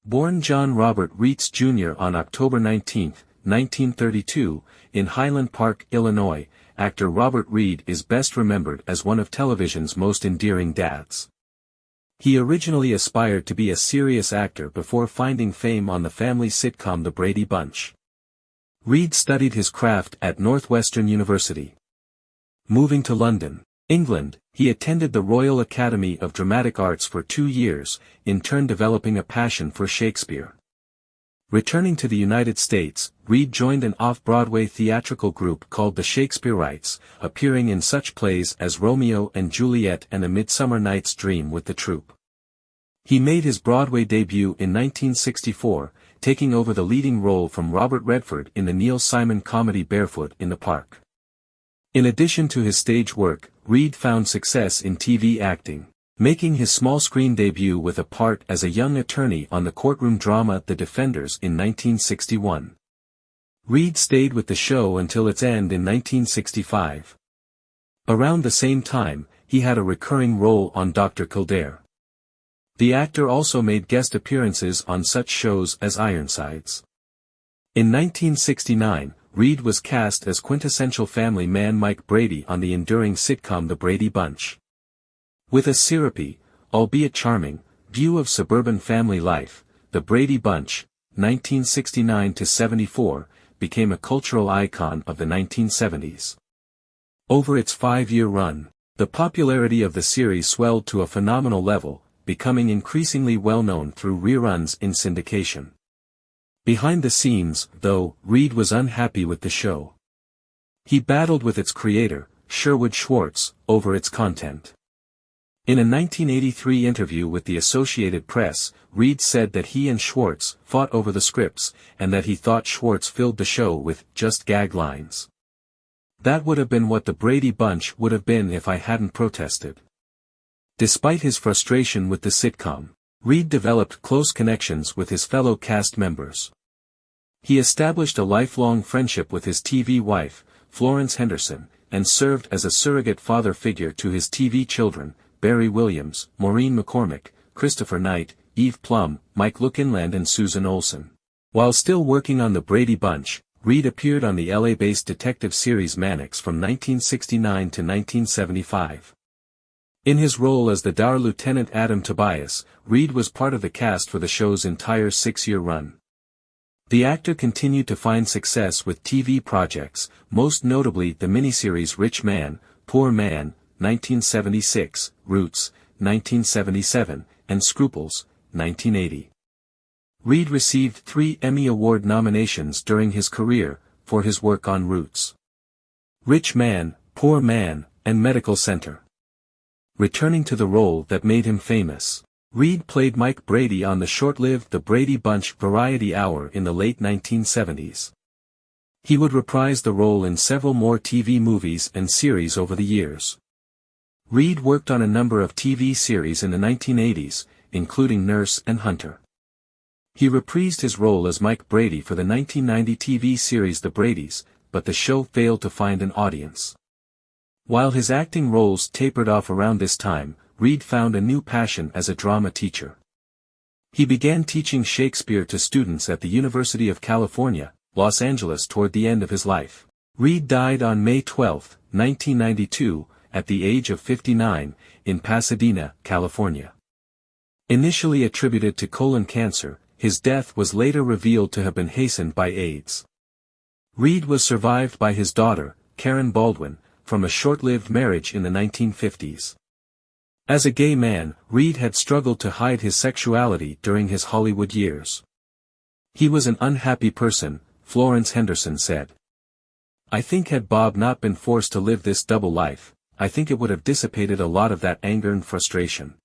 Born John Robert Reitz Jr. on October 19, 1932, in Highland Park, Illinois, actor Robert Reed is best remembered as one of television's most endearing dads. He originally aspired to be a serious actor before finding fame on the family sitcom The Brady Bunch. Reed studied his craft at Northwestern University. Moving to London, England, he attended the Royal Academy of Dramatic Arts for 2 years, in turn developing a passion for Shakespeare. Returning to the United States, Reed joined an off-Broadway theatrical group called the Shakespeareites, appearing in such plays as Romeo and Juliet and A Midsummer Night's Dream with the troupe. He made his Broadway debut in 1964, taking over the leading role from Robert Redford in the Neil Simon comedy Barefoot in the Park. In addition to his stage work, Reed found success in TV acting, making his small-screen debut with a part as a young attorney on the courtroom drama The Defenders in 1961. Reed stayed with the show until its end in 1965. Around the same time, he had a recurring role on Dr. Kildare. The actor also made guest appearances on such shows as Ironsides. In 1969, Reed was cast as quintessential family man Mike Brady on the enduring sitcom The Brady Bunch. With a syrupy, albeit charming, view of suburban family life, The Brady Bunch, 1969–74, became a cultural icon of the 1970s. Over its 5-year run, the popularity of the series swelled to a phenomenal level, becoming increasingly well-known through reruns in syndication. Behind the scenes, though, Reed was unhappy with the show. He battled with its creator, Sherwood Schwartz, over its content. In a 1983 interview with the Associated Press, Reed said that he and Schwartz fought over the scripts, and that he thought Schwartz filled the show with just gag lines. That would have been what The Brady Bunch would have been if I hadn't protested. Despite his frustration with the sitcom, Reed developed close connections with his fellow cast members. He established a lifelong friendship with his TV wife, Florence Henderson, and served as a surrogate father figure to his TV children, Barry Williams, Maureen McCormick, Christopher Knight, Eve Plum, Mike Lookinland and Susan Olsen. While still working on The Brady Bunch, Reed appeared on the LA-based detective series Mannix from 1969 to 1975. In his role as the dour Lieutenant Adam Tobias, Reed was part of the cast for the show's entire 6-year run. The actor continued to find success with TV projects, most notably the miniseries Rich Man, Poor Man, 1976, Roots, 1977, and Scruples, 1980. Reed received 3 Emmy Award nominations during his career, for his work on Roots, Rich Man, Poor Man, and Medical Center. Returning to the role that made him famous, Reed played Mike Brady on the short-lived The Brady Bunch Variety Hour in the late 1970s. He would reprise the role in several more TV movies and series over the years. Reed worked on a number of TV series in the 1980s, including Nurse and Hunter. He reprised his role as Mike Brady for the 1990 TV series The Bradys, but the show failed to find an audience. While his acting roles tapered off around this time, Reed found a new passion as a drama teacher. He began teaching Shakespeare to students at the University of California, Los Angeles toward the end of his life. Reed died on May 12, 1992, at the age of 59, in Pasadena, California. Initially attributed to colon cancer, his death was later revealed to have been hastened by AIDS. Reed was survived by his daughter, Karen Baldwin, from a short-lived marriage in the 1950s. As a gay man, Reed had struggled to hide his sexuality during his Hollywood years. He was an unhappy person, Florence Henderson said. I think had Bob not been forced to live this double life, I think it would have dissipated a lot of that anger and frustration.